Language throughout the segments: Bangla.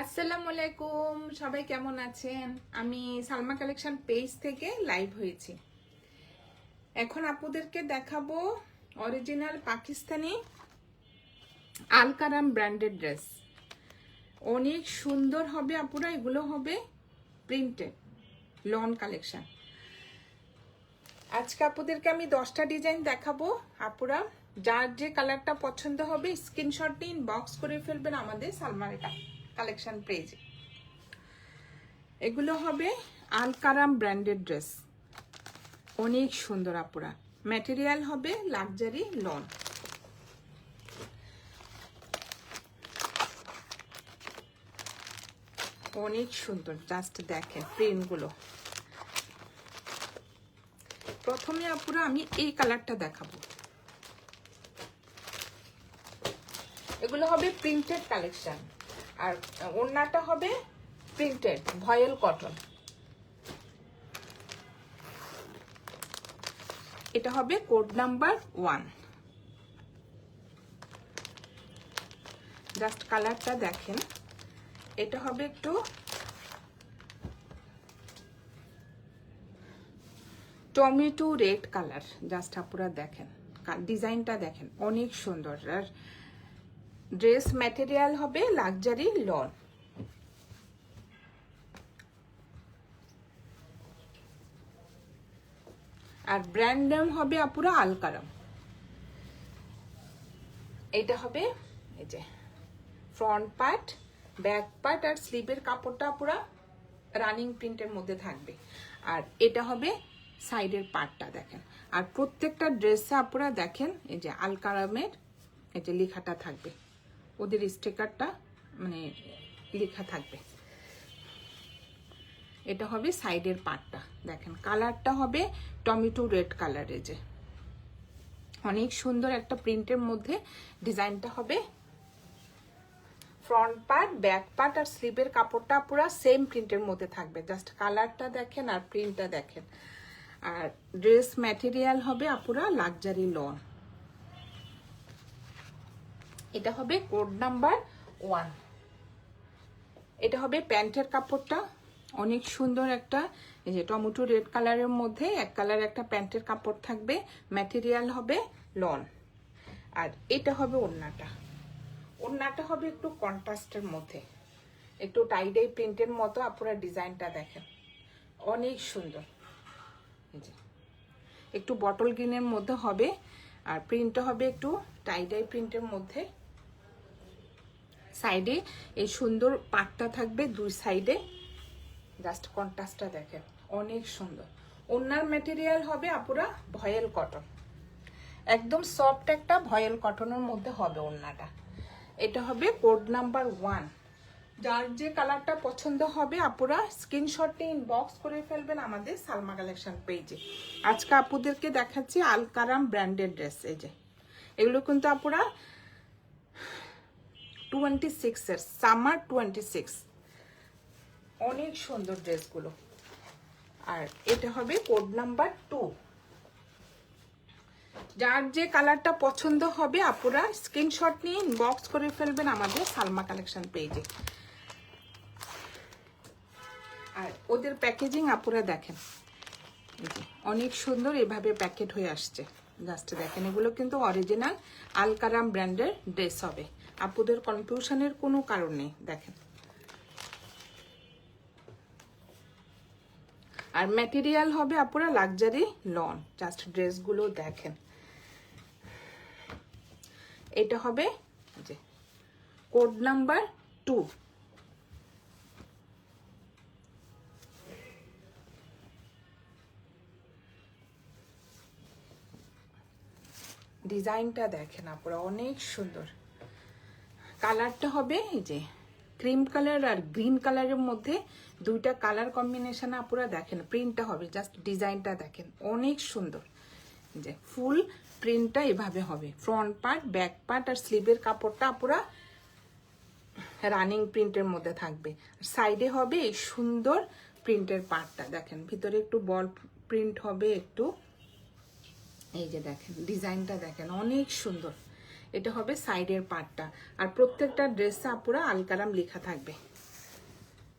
আসসালামু আলাইকুম, সবাই কেমন আছেন? আমি সালমা কালেকশন পেজ থেকে লাইভ হয়েছি। এখন আপুদেরকে দেখাবো original Pakistani Alkaram branded dress. অনেক সুন্দর হবে আপুরা, এগুলো হবে প্রিন্টেড লন কালেকশন। আজকে আপুদেরকে আমি 10টা ডিজাইন দেখাবো। আপুরা যার যে কালারটা পছন্দ হবে স্ক্রিনশট নিয়ে ইনবক্স করে ফেলবেন আমাদের সালমার কালেকশন পেজে। এগুলো হবে আলকারাম ব্র্যান্ডেড ড্রেস, অনেক সুন্দর আপুরা। ম্যাটেরিয়াল হবে লাক্সারি লন। অনেক সুন্দর, জাস্ট দেখেন প্রিন্টগুলো। প্রথমে আপুরা আমি এই কালারটা দেখাবো। এগুলো হবে প্রিন্টেড কালেকশন, আর ওড়নাটা হবে প্রিন্টেড ভয়েল কটন। এটা হবে কোড নাম্বার 1। জাস্ট কালারটা দেখেন, এটা হবে একটু টমেটো রেড কালার। জাস্ট আপুরা দেখেন ডিজাইনটা দেখেন, অনেক সুন্দর। আর ড্রেস ম্যাটেরিয়াল হবে লাক্সারি লন। আর ব্র্যান্ড নেম হবে আপুরা আলকারাম। এটা হবে এই যে ফ্রন্ট পার্ট, ব্যাক পার্ট আর স্লিভের কাপড়টা পুরা রানিং প্রিন্টের মধ্যে থাকবে। আর এটা হবে সাইডের পার্টটা দেখেন। আর প্রত্যেকটা ড্রেসে আপনারা দেখেন এই যে আলকারামের এই যে লেখাটা থাকবে, ওদের স্টিকারটা মানে লেখা থাকবে। এটা হবে সাইডের পার্টটা দেখেন। কালারটা হবে টমেটো রেড কালারের, যে অনেক সুন্দর একটা প্রিন্টের মধ্যে ডিজাইনটা হবে। ফ্রন্ট পার্ট, ব্যাক পার্ট আর স্লিভের কাপড়টা পুরো সেম প্রিন্টের মধ্যে থাকবে। জাস্ট কালারটা দেখেন আর প্রিন্টটা দেখেন। আর ড্রেস ম্যাটেরিয়াল হবে আপুরা লাক্সারি লন। এটা হবে কোড নাম্বার 1। এটা হবে প্যান্টের কাপড়টা, অনেক সুন্দর একটা এই যে টমেটো রেড কালারের মধ্যে এক কালার একটা প্যান্টের কাপড় থাকবে। ম্যাটেরিয়াল হবে লন। আর এটা হবে ওড়নাটা। ওড়নাটা হবে একটু কন্ট্রাস্টের মধ্যে, একটু টাইডাই প্রিন্টের মতো। আপনারা ডিজাইনটা দেখেন, অনেক সুন্দর। একটু বটল গ্রিনের মধ্যে হবে, আর প্রিন্টটা হবে একটু টাইডাই প্রিন্টের মধ্যে। সাইডে এই সুন্দর পাটটা থাকবে দুই সাইডে। জাস্ট কন্ট্রাস্টটা দেখেন, অনেক সুন্দর। ওড়নার ম্যাটেরিয়াল হবে আপুরা ভয়েল কটন, একদম সফট একটা ভয়েল কটনের মধ্যে হবে ওড়নাটা। এটা হবে কোড নাম্বার 1। যার যে কালারটা পছন্দ হবে আপুরা স্ক্রিনশট নিয়ে ইনবক্স করে ফেলবেন আমাদের সালমা কালেকশন পেজে। আজকে আপুদেরকে দেখাচ্ছি আলকারাম ব্র্যান্ডেড ড্রেস। এই যে এগুলো কিন্তু আপুরা 26 এর সামার 26, অনেক সুন্দর ড্রেসগুলো। আর এটা হবে কোড নাম্বার 2। যার যে কালারটা পছন্দ হবে আপুরা স্ক্রিনশট নিয়ে ইনবক্স করে ফেলবেন আমাদের সালমা কালেকশন পেজে। আর ওদের প্যাকেজিং আপুরা দেখেন, অনেক সুন্দর এভাবে প্যাকেট হয়ে আসছে। জাস্ট দেখেন, এগুলো কিন্তু অরিজিনাল আলকারাম ব্র্যান্ডের ড্রেস হবে। আপুদের কনফিউশনের কোনো কারণ নেই, দেখেন। আর ম্যাটেরিয়াল হবে আপুরা লাক্সারি লন। জাস্ট ড্রেসগুলো দেখেন। এটা হবে যে কোড নাম্বার 2। ডিজাইনটা দেখেন আপুরা, অনেক সুন্দর। কালারটা হবে এই যে ক্রিম কালার আর গ্রিন কালারের মধ্যে দুইটা কালার কম্বিনেশন আপুরা দেখেন। প্রিন্টটা হবে জাস্ট ডিজাইনটা দেখেন, অনেক সুন্দর। যে ফুল প্রিন্টটা এভাবে হবে, ফ্রন্ট পার্ট, ব্যাক পার্ট আর স্লিভের কাপড়টা আপুরা রানিং প্রিন্টের মধ্যে থাকবে। সাইডে হবে এই সুন্দর প্রিন্টের পার্টটা দেখেন, ভিতরে একটু বল প্রিন্ট হবে একটু। এই যে দেখেন ডিজাইনটা দেখেন, অনেক সুন্দর। এটা হবে সাইডের পার্টটা। আর প্রত্যেকটা ড্রেসে আপুরা আলকারাম লেখা থাকবে।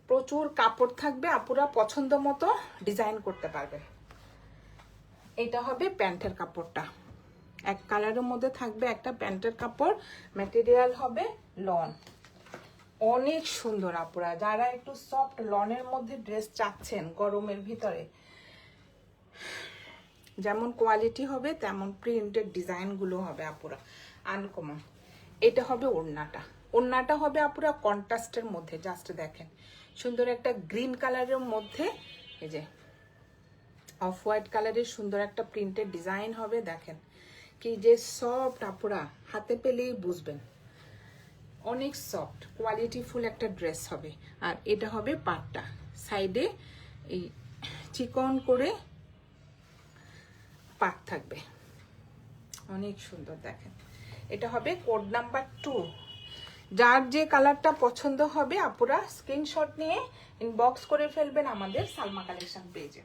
প্রচুর কাপড় থাকবে, আপুরা পছন্দ মতো ডিজাইন করতে পারবেন। এটা হবে প্যান্টের কাপড়টা, এক কালারের মধ্যে থাকবে একটা প্যান্টের কাপড়, ম্যাটেরিয়াল হবে লন। অনেক সুন্দর আপুরা, যারা একটু সফট লনের মধ্যে ড্রেস চাচ্ছেন গরমের ভিতরে, যেমন কোয়ালিটি হবে তেমন প্রিন্টেড ডিজাইনগুলো হবে আপুরা, আনকমন। এটা হবে ওড়নাটা, ওড়নাটা হবে আপুরা কন্ট্রাস্টের মধ্যে, জাস্ট দেখেন সুন্দর একটা গ্রিন কালারের মধ্যে, এই যে অফ হোয়াইট কালারের সুন্দর একটা প্রিন্টেড ডিজাইন হবে। দেখেন কি যে সফট আপুরা, হাতে পেলেই বুঝবেন অনেক সফট কোয়ালিটিফুল একটা ড্রেস হবে। আর এটা হবে পাটটা, সাইডে এই চিকন করে পাট থাকবে, অনেক সুন্দর। দেখেন এটা হবে কোড নাম্বার 2। যার যে কালারটা পছন্দ হবে আপুরা স্ক্রিনশট নিয়ে ইনবক্স করে ফেলবেন আমাদের সালমা কালেকশন পেজে।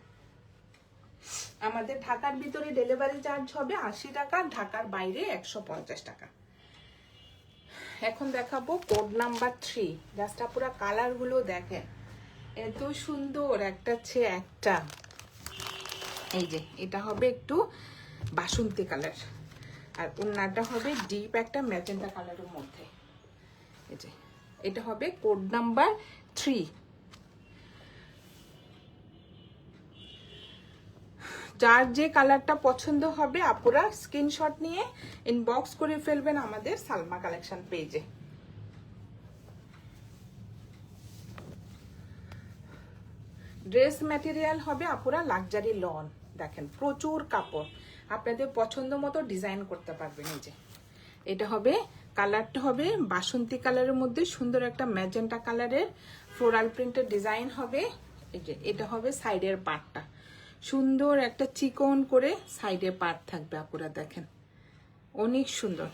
আমাদের ঢাকার ভিতরে ডেলিভারি চার্জ হবে 80 টাকা, ঢাকার বাইরে 150 টাকা। এখন দেখাবো কোড নাম্বার 3। জাস্ট আপুরা কালারগুলো দেখেন এত সুন্দর, একটা চেয়ে একটা। এই যে এটা হবে একটু বাসন্তী কালার, আর ওড়নাটা হবে ডিপ একটা ম্যাজেন্টা কালারের মধ্যে। এই যে এটা হবে কোড নাম্বার 3। যার যে কালারটা পছন্দ হবে আপুরা স্ক্রিনশট নিয়ে ইনবক্স করে ফেলবেন আমাদের সালমা কালেকশন পেজে। ড্রেস ম্যাটেরিয়াল হবে আপুরা লাক্সারি লন। দেখেন প্রচুর কাপড়, আপনাদের পছন্দ মতো ডিজাইন করতে পারবেন। এই যে এটা হবে কালারটা হবে বাসন্তী কালারের মধ্যে সুন্দর একটা ম্যাজেন্টা কালারের ফ্লোরাল প্রিন্টের ডিজাইন হবে। এই যে এটা হবে সাইডের পার্টটা, সুন্দর একটা চিকন করে সাইডে পার্ট থাকবে আপুরা, দেখেন অনেক সুন্দর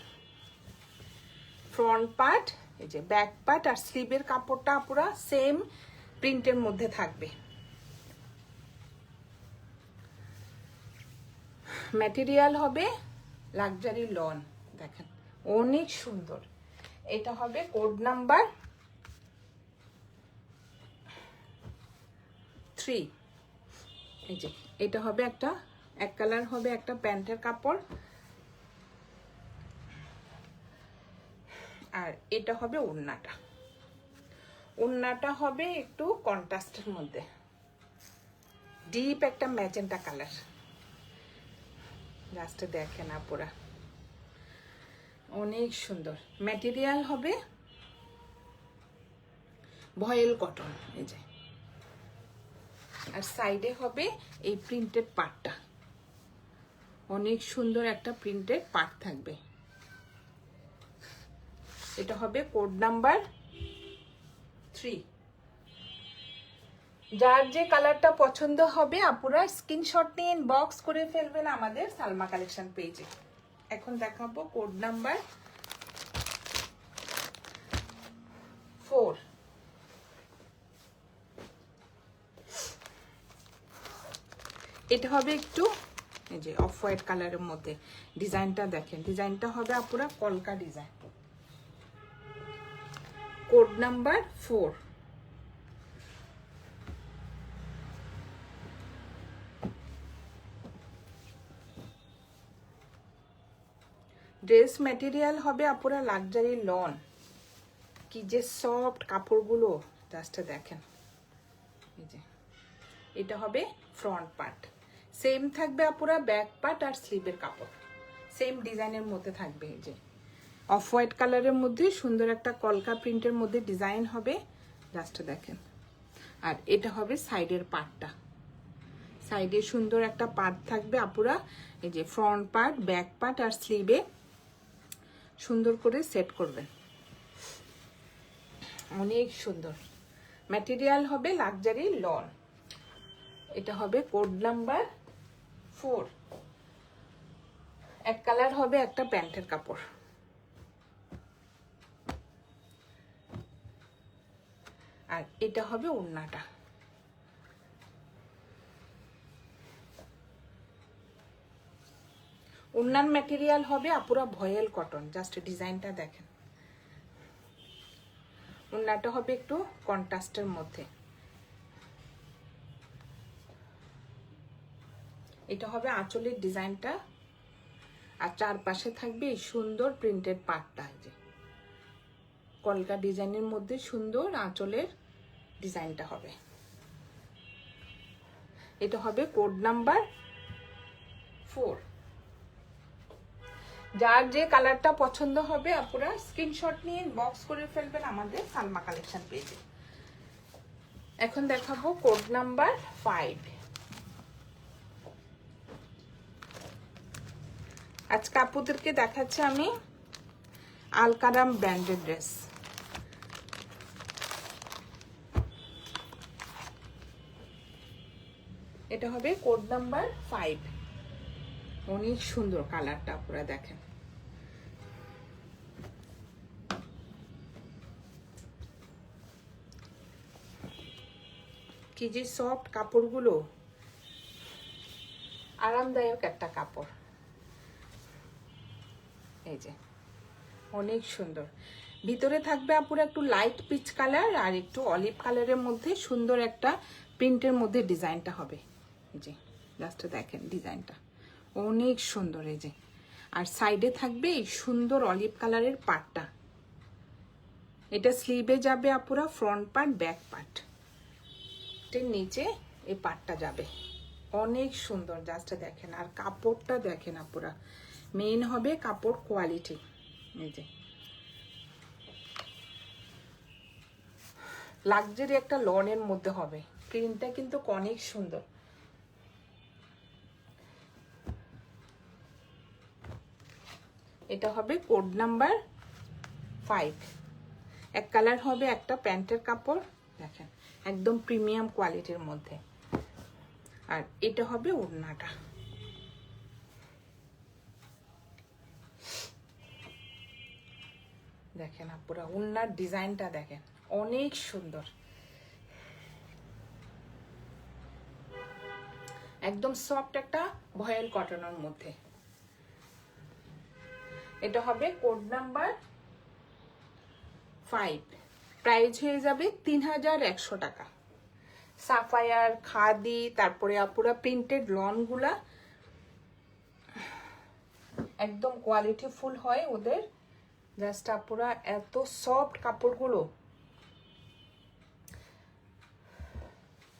ফ্রন্ট পার্ট। এই যে ব্যাক পার্ট আর স্লিভের কাপড়টা আপুরা সেম প্রিন্টের মধ্যে থাকবে। ম্যাটেরিয়াল হবে লাক্সারি লন, দেখেন অনেক সুন্দর। এটা হবে কোড নাম্বার 3। এই যে এটা হবে একটা এক কালার হবে একটা প্যান্টের কাপড়, আর এটা হবে ওড়নাটা। ওড়নাটা হবে একটু কন্ট্রাস্টের মধ্যে, ডিপ একটা ম্যাজেন্টা কালার। জাস্ট দেখেন আপুরা অনেক সুন্দর। ম্যাটেরিয়াল হবে ভয়েল কটন। এই যে আর সাইডে হবে এই প্রিন্টেড পার্টটা, অনেক সুন্দর একটা প্রিন্টেড পার্ট থাকবে। এটা হবে কোড নাম্বার 3। যার যে কালারটা পছন্দ হবে আপুরা স্ক্রিনশট নিয়ে ইনবক্স করে ফেলবেন আমাদের সালমা কালেকশন পেজে। এখন দেখাবো কোড নাম্বার 4। এটা হবে একটু এই যে অফ হোয়াইট কালারের মধ্যে, ডিজাইনটা দেখেন, ডিজাইনটা হবে আপুরা কলকা design. Code number 4। Dress material হবে আপুরা লাক্সারি লন, কি যে সফট কাপড়গুলো, জাস্ট দেখেন। এই যে এটা হবে ফ্রন্ট পার্ট, সেম থাকবে আপুরা ব্যাক পার্ট আর স্লিভের কাপড় সেম ডিজাইনের মধ্যে থাকবে। এই যে অফ হোয়াইট কালারের মধ্যে সুন্দর একটা কলকা প্রিন্টের মধ্যে ডিজাইন হবে, জাস্ট দেখেন। আর এটা হবে সাইডের পার্টটা, সাইডে সুন্দর একটা পার্ট থাকবে আপুরা। এই যে ফ্রন্ট পার্ট ব্যাক পার্ট আর স্লিভে সুন্দর করে সেট করবেন, অনেক সুন্দর। ম্যাটেরিয়াল হবে লাক্সারি লন। এটা হবে কোড নাম্বার 4। এক কালার হবে একটা প্যান্টের কাপড়, আর এটা হবে ওড়নাটা। ওড়নার ম্যাটেরিয়াল হবে আপুরা ভয়েল কটন, জাস্ট ডিজাইনটা দেখেন। ওড়নাটা হবে একটু কন্ট্রাস্টের মধ্যে। এটা হবে আঁচলের ডিজাইনটা, আর চারপাশে থাকবে এই সুন্দর প্রিন্টেড পাটটা, যে কলকা ডিজাইনের মধ্যে সুন্দর আঁচলের ডিজাইনটা হবে। এটা হবে কোড নাম্বার 4। যার যে কালারটা পছন্দ হবে আপনারা স্ক্রিনশট নিয়ে বক্স করে ফেলবেন আমাদের সালমা কালেকশন পেজে। এখন দেখাবো কোড নাম্বার 5। আজকে আপুদেরকে দেখাচ্ছি আমি আলকারাম ব্র্যান্ডেড ড্রেস। এটা হবে কোড নাম্বার 5। অনেক সুন্দর কালারটা, আপনারা দেখেন। কি যে সফট কাপড়গুলো, আরামদায়ক একটা কাপড়। এই যে অনেক সুন্দর, ভিতরে থাকবে আপুরা একটু লাইট পিচ কালার আর একটু অলিভ কালারের মধ্যে সুন্দর একটা প্রিন্টের মধ্যে ডিজাইনটা হবে। এই যে জাস্ট দেখেন ডিজাইনটা অনেক সুন্দর। এই যে আর সাইডে থাকবে এই সুন্দর অলিভ কালারের পাটটা। এটা স্লিভে যাবে আপুরা ফ্রন্ট পার্ট, ব্যাক পার্ট, নিচে এই পাটটা যাবে। অনেক সুন্দর, জাস্ট দেখেন। আর কাপড়টা দেখেন আপুরা, মেইন হবে কাপড় কোয়ালিটি। এই যে লাক্সারি একটা লনের মধ্যে হবে, প্রিন্টটা কিন্তু অনেক সুন্দর। এটা হবে কোড নাম্বার 5। এক কালার হবে, একটা প্যান্টের কাপড় দেখেন একদম প্রিমিয়াম কোয়ালিটির মধ্যে। আর এটা হবে ওড়নাটা। দেখেন আপুরা ওড়নার ডিজাইনটা দেখেন অনেক সুন্দর, একদম সফট একটা ভয়েল কটনের মধ্যে। এটা হবে কোড নাম্বার 5। প্রাইস হয়ে যাবে 3100 টাকা। সাফায়ার, খাদি, তারপরে আপুরা প্রিন্টেড লনগুলা একদম কোয়ালিটি ফুল হয় ওদের। জাস্ট আপুরা এত সফট কাপড়গুলো,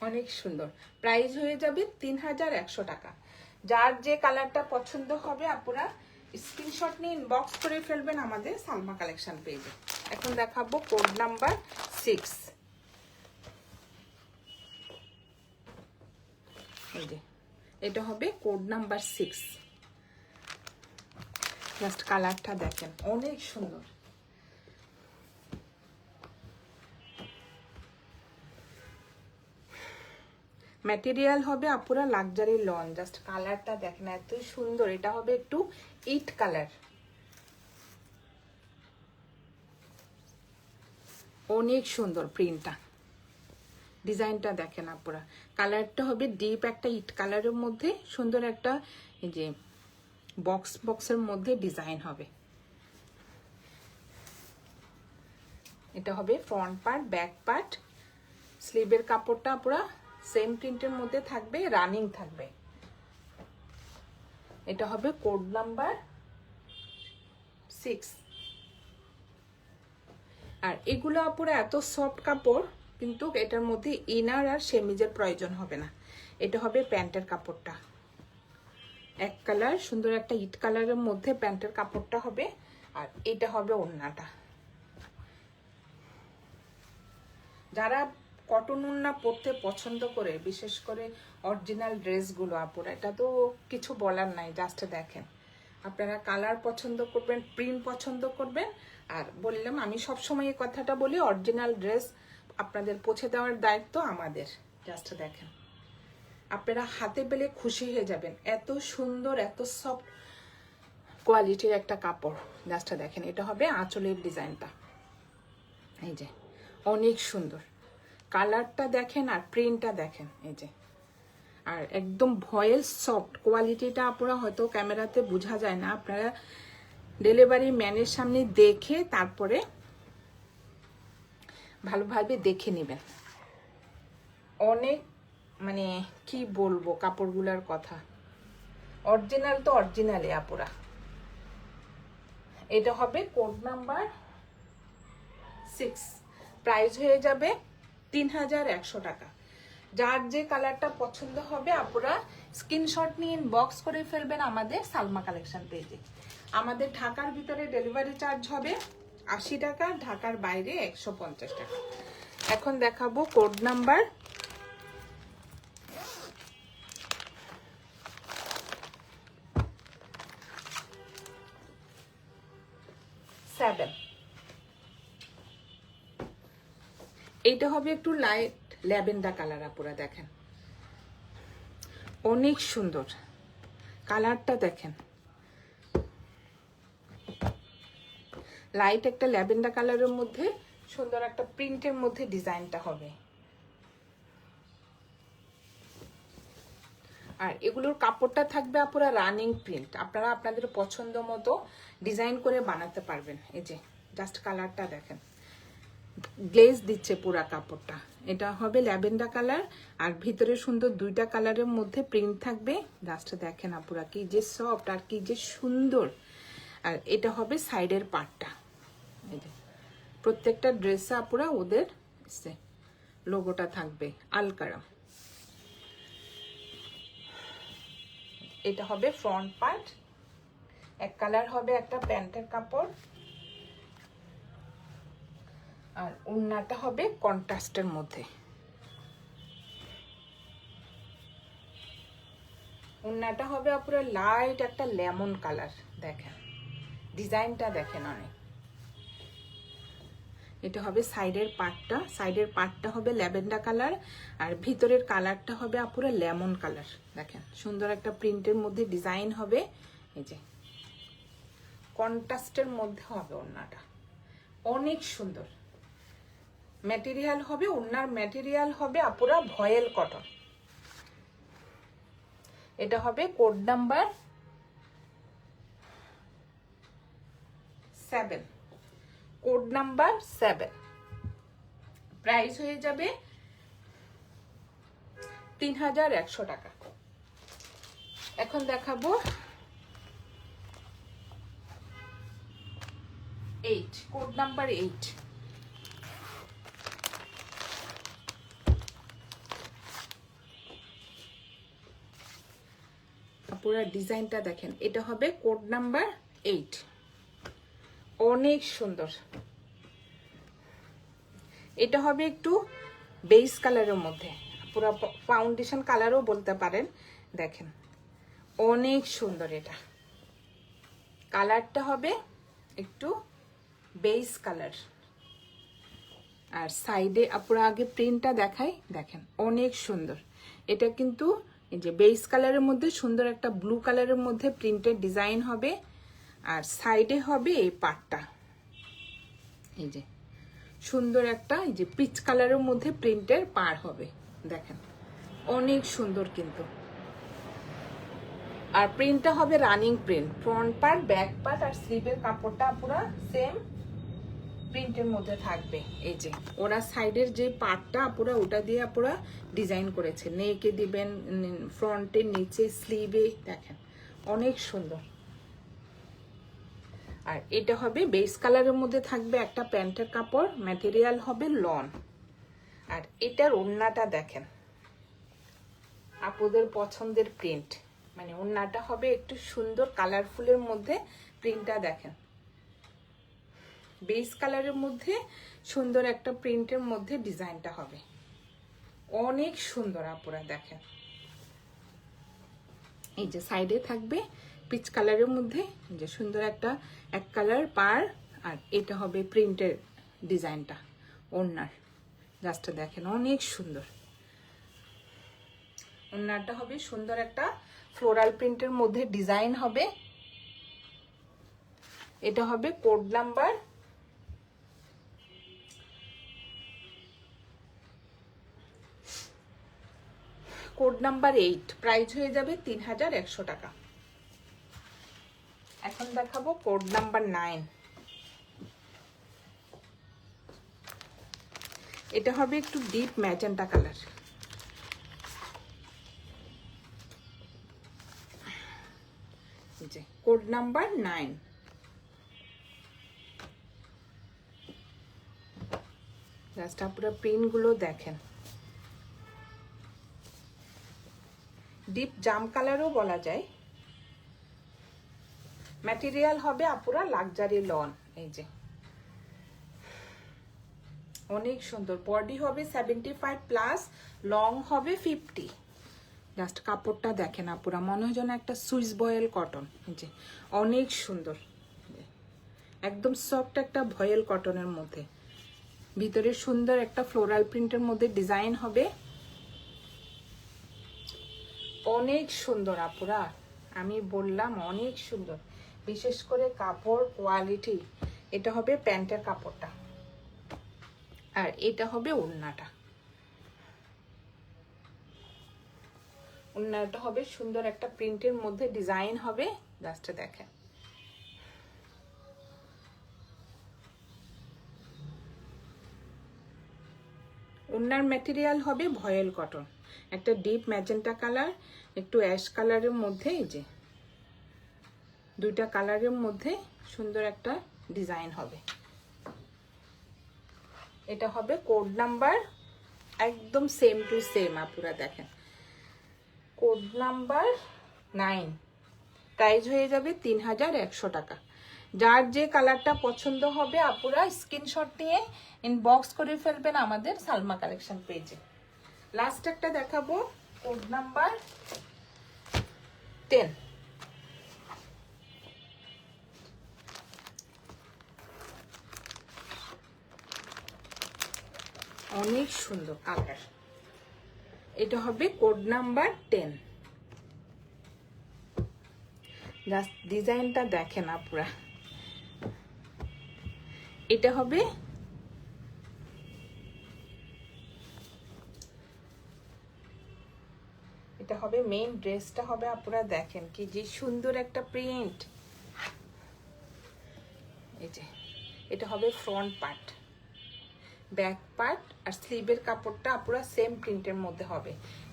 অনেক সুন্দর। প্রাইস হয়ে যাবে 3100 টাকা। যার যে কালারটা পছন্দ হবে আপুরা স্ক্রিনশট নিয়ে ইনবক্স করে ফেলবেন আমাদের সালমা কালেকশন পেজে। এখন দেখাবো কোড নাম্বার 6। এই যে এটা হবে কোড নাম্বার 6। জাস্ট কালারটা দেখেন অনেক সুন্দর। ম্যাটেরিয়াল হবে আপুরা লাক্সারি লন। জাস্ট কালারটা দেখেন এত সুন্দর। এটা হবে একটু ইট কালার, অনেক সুন্দর প্রিন্টটা, ডিজাইনটা দেখেন আপুরা। কালারটা হবে ডিপ একটা ইট কালারের মধ্যে সুন্দর একটা এই যে বক্সের মধ্যে ডিজাইন হবে। এটা হবে ফ্রন্ট পার্ট, ব্যাক পার্ট। স্লিভের কাপড়টা পুরো সেম প্রিন্টের মধ্যে থাকবে, রানিং থাকবে। এটা হবে কোড নাম্বার 6। আর এগুলো পুরো এত সফট কাপড়, কিন্তু এটার মধ্যে ইনার আর সেমিজের প্রয়োজন হবে না। এটা হবে প্যান্টের কাপড়টা, এক কালার সুন্দর একটা ইট কালারের মধ্যে প্যান্টের কাপড়টা হবে। আর এটা হবে ওড়নাটা। যারা কটন ওড়না পরতে পছন্দ করে, বিশেষ করে অরিজিনাল ড্রেসগুলো আপুরা, এটা তো কিছু বলার নাই। জাস্ট দেখেন আপনারা কালার পছন্দ করবেন, প্রিন্ট পছন্দ করবেন। আর বললাম আমি সবসময় এই কথাটা বলি, অরিজিনাল ড্রেস আপনাদের পৌঁছে দেওয়ার দায়িত্ব আমাদের। জাস্ট দেখেন আপনারা হাতে পেলে খুশি হয়ে যাবেন, এত সুন্দর এত সফট কোয়ালিটির একটা কাপড়। জাস্ট দেখেন এটা হবে আঁচলের ডিজাইনটা। এই যে অনেক সুন্দর কালারটা দেখেন আর প্রিন্টটা দেখেন। এই যে আর একদম ভয়েল সফট কোয়ালিটিটা আপনারা হয়তো ক্যামেরাতে বোঝা যায় না, আপনারা ডেলিভারি ম্যানের সামনে দেখে তারপরে ভালোভাবে দেখে নেবেন। অনেক মানে কি বলবো কাপড়গুলোর কথা, অরিজিনাল তো অরিজিনালে আপুরা। এটা হবে কোড নাম্বার 6, প্রাইস হয়ে যাবে 3100 টাকা। যার যে কালারটা পছন্দ হবে আপুরা স্ক্রিনশট নিয়ে ইনবক্স করে ফেলবেন আমাদের সালমা কালেকশন পেজে। আমাদের ঢাকার ভিতরে ডেলিভারি চার্জ হবে 80 টাকা, ঢাকার বাইরে 150 টাকা। এখন দেখাবো কোড নাম্বার 7। এইটা হবে একটু লাইট ল্যাভেন্ডার কালার আপুরা, দেখেন অনেক সুন্দর কালারটা, দেখেন লাইট একটা ল্যাভেন্ডার কালারের মধ্যে সুন্দর একটা প্রিন্টের মধ্যে ডিজাইনটা হবে। আর এগুলোর কাপড়টা থাকবে আপুরা রানিং প্রিন্ট, আপনারা আপনাদের পছন্দ মতো ডিজাইন করে বানাতে পারবেন। এই যে জাস্ট কালারটা দেখেন, গ্লেজ দিচ্ছে পুরা কাপড়টা। এটা হবে ল্যাভেন্ডার কালার আর ভিতরে সুন্দর দুইটা কালারের মধ্যে প্রিন্ট থাকবে। জাস্ট দেখেন আপুরা কি যে সফট আর কি যে সুন্দর। আর এটা হবে সাইডের পার্টটা, এই যে প্রত্যেকটা ড্রেসে আপুরা ওদের লোগোটা থাকবে আলকারাম। এটা হবে ফ্রন্ট পার্ট, এক কালার হবে একটা প্যান্টের কাপড়, আর ওড়নাটা হবে কন্ট্রাস্টের মধ্যে। ওড়নাটা হবে পুরো লাইট একটা লেমন কালার, দেখেন ডিজাইনটা দেখেন অনেক। এটা হবে সাইডের পার্টটা, সাইডের পার্টটা হবে ল্যাভেন্ডার কালার আর ভিতরের কালারটা হবে পুরো লেমন কালার। দেখেন সুন্দর একটা প্রিন্টের মধ্যে ডিজাইন হবে, এই যে কন্ট্রাস্টের মধ্যে হবে ওড়নাটা, অনেক সুন্দর। ম্যাটেরিয়াল হবে, ওড়নার ম্যাটেরিয়াল হবে আপুরা ভয়েল কটন। এটা হবে code number 7, code number 7, price হয়ে যাবে 3100 টাকা। এখন দেখাবো 8, কোড নাম্বার 8। পুরো ডিজাইনটা দেখেন, এটা হবে কোড নাম্বার 8, অনেক সুন্দর। এটা হবে একটু বেস কালারের মধ্যে, পুরো ফাউন্ডেশন কালারও বলতে পারেন। দেখেন অনেক সুন্দর, এটা কালারটা হবে একটু বেস কালার। আর সাইডে আপুরা আগে প্রিন্টটা দেখাই, দেখেন অনেক সুন্দর। এটা কিন্তু এই যে বেস কালারের মধ্যে সুন্দর একটা ব্লু কালারের মধ্যে প্রিন্টের ডিজাইন হবে। আর সাইডে হবে এই পার্টটা, এই যে সুন্দর একটা এই যে পিচ কালারের মধ্যে প্রিন্টের পার হবে, দেখেন অনেক সুন্দর কিন্তু। আর প্রিন্টটা হবে running print, front part back part আর স্লিভের কাপড়টা পুরো সেম প্রিন্টের মধ্যে থাকবে। এই যে ওরা সাইডের যে পার্টটা পুরো ওটা দিয়ে পুরো ডিজাইন করেছে, নেকে দিবেন, ফ্রন্টের নিচে স্লিভে, দেখেন অনেক সুন্দর। আর এটা হবে বেস কালারের মধ্যে থাকবে একটা প্যান্টের কাপড়, ম্যাটেরিয়াল হবে লন। আর এটার ওড়নাটা দেখেন আপুদের পছন্দের প্রিন্ট, মানে ওড়নাটা হবে একটু সুন্দর কালারফুলের মধ্যে, প্রিন্টটা দেখেন বেস কালারের মধ্যে সুন্দর একটা প্রিন্টের মধ্যে ডিজাইনটা হবে, অনেক সুন্দর আপুরা দেখেন। এই যে সাইডে থাকবে পিচ কালারের মধ্যে যে সুন্দর একটা এক কালার পার, আর এটা হবে প্রিন্টের ডিজাইনটা ওড়নার, জাস্ট দেখেন অনেক সুন্দর। ওড়নাটা হবে সুন্দর একটা ফ্লোরাল প্রিন্টের মধ্যে ডিজাইন হবে। এটা হবে কোড নাম্বার 8, প্রাইস হয়ে যাবে 3100 টাকা। এখন দেখাবো কোড নাম্বার 9। এটা হবে একটু deep magenta colour. Code number 9। Just আপনারা প্রিন্টগুলো দেখেন, ডিপ জাম কালারও বলা যায়। ম্যাটেরিয়াল হবে আপুরা লাক্সারি লন। এই যে অনেক সুন্দর, বডি হবে 75 প্লাস, লং হবে 50। জাস্ট কাপড়টা দেখেন আপুরা, মনে হয় যেন একটা সুইস বয়েল কটন। এই যে অনেক সুন্দর, একদম সফট একটা ভয়েল কটনের মধ্যে, ভিতরে সুন্দর একটা ফ্লোরাল প্রিন্টের মধ্যে ডিজাইন হবে। অনেক সুন্দর আপুরা, আমি বললাম অনেক সুন্দর, বিশেষ করে কাপড় কোয়ালিটি। এটা হবে প্যান্টের কাপড়টা, আর এটা হবে ওড়নাটা। ওড়নাটা হবে সুন্দর একটা প্রিন্টের মধ্যে ডিজাইন হবে। জাস্ট দেখেন, ওড়নার ম্যাটেরিয়াল হবে ভয়েল কটন, একটা ডিপ ম্যাজেন্টা কালার, একটু অ্যাশ কালারের মধ্যে। এই যে দুইটা কালারের মধ্যে সুন্দর একটা ডিজাইন হবে। এটা হবে কোড নাম্বার একদম সেম টু সেম আপুরা দেখেন, কোড নাম্বার 9। প্রাইস হয়ে যাবে 3100 টাকা। যার যে কালারটা পছন্দ হবে আপুরা স্ক্রিনশট নিয়ে ইনবক্স করে ফেলবেন আমাদের সালমা কালেকশন পেজে। লাস্ট একটা দেখাবো, কোড নাম্বার 10। অনেক সুন্দর কালার, এটা হবে কোড নাম্বার 10। জাস্ট ডিজাইনটা দেখেন আপুরা, এটা হবে মেইন ড্রেসটা হবে আপুরা দেখেন কি যে সুন্দর একটা প্রিন্ট। এই যে এটা হবে ফ্রন্ট পার্ট, ব্যাক পার্ট আর স্লিভের কাপড়টা আপুরা সেম প্রিন্টের মধ্যে হবে।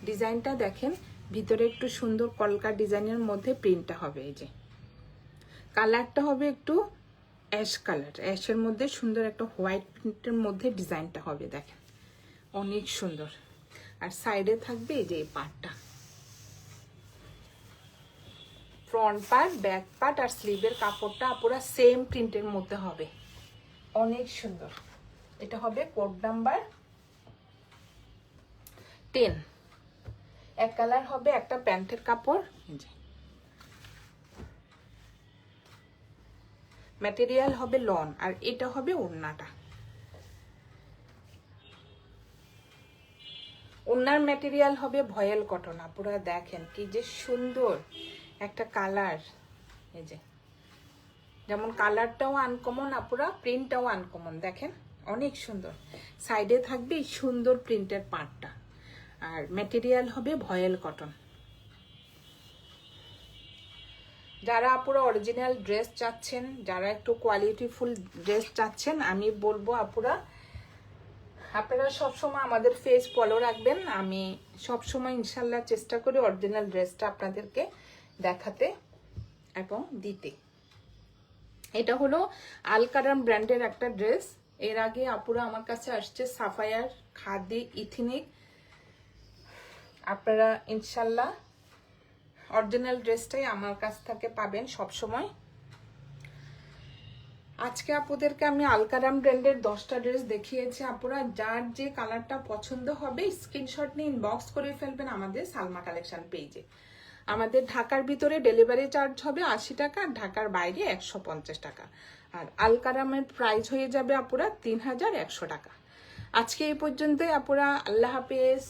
ডিজাইনটা দেখেন, ভিতরে একটু সুন্দর কলকা ডিজাইনের মধ্যে প্রিন্টটা হবে। এই যে কালারটা হবে একটু অ্যাশ কালার, অ্যাশের মধ্যে সুন্দর একটা হোয়াইট প্রিন্টের মধ্যে ডিজাইনটা হবে দেখেন, অনেক সুন্দর। আর সাইডে থাকবে এই যে এই পার্টটা, ফ্রন্ট পার্ট, ব্যাক পার্ট আর স্লিভের কাপড়টা পুরো সেম প্রিন্টের মধ্যে হবে, অনেক সুন্দর। এটা হবে কোড নাম্বার 10। এক কালার হবে একটা প্যান্টের কাপড়। ম্যাটেরিয়াল হবে লন, আর এটা হবে ওড়নাটা। ওড়নার ম্যাটেরিয়াল হবে ভয়েল কটন। আপনারা দেখেন কি যে সুন্দর একটা কালার। এই যে যেমন কালারটাও আনকমন, আপুরা প্রিন্টটাও আনকমন দেখেন, অনেক সুন্দর। সাইডে থাকবে এই সুন্দর প্রিন্টের পার্টটা, আর ম্যাটেরিয়াল হবে ভয়েল কটন। যারা আপুরা অরিজিনাল ড্রেস চাচ্ছেন, যারা একটু কোয়ালিটিফুল ড্রেস চাচ্ছেন, আমি বলবো আপুরা আপনারা সবসময় আমাদের পেজ ফলো রাখবেন। আমি সবসময় ইনশাল্লাহ চেষ্টা করি অরিজিনাল ড্রেসটা আপনাদেরকে দেখাতে এবং দিতে। এটা হলো আলকারাম ব্র্যান্ডের একটা ড্রেস। এর আগে আপুরা আমার কাছে আসছে সাফায়ার, খাদি, ইথনিক। আপনারা ইনশাল্লাহ অরিজিনাল ড্রেসটাই আমার কাছ থেকে পাবেন সব সময়। আজকে আপুদেরকে আমি আলকারাম ব্র্যান্ডের 10টা ড্রেস দেখিয়েছি। আপুরা যার যে কালারটা পছন্দ হবে স্ক্রিনশট নিয়ে ইনবক্স করে ফেলবেন আমাদের সালমা কালেকশন পেজে। আমাদের ঢাকার ভিতরে ডেলিভারি চার্জ হবে 80 টাকা, আর ঢাকার বাইরে 150 টাকা। আর আলকারামের প্রাইস হয়ে যাবে আপুরা 3100 টাকা। আজকে এই পর্যন্তই আপুরা, আল্লাহ হাফেজ।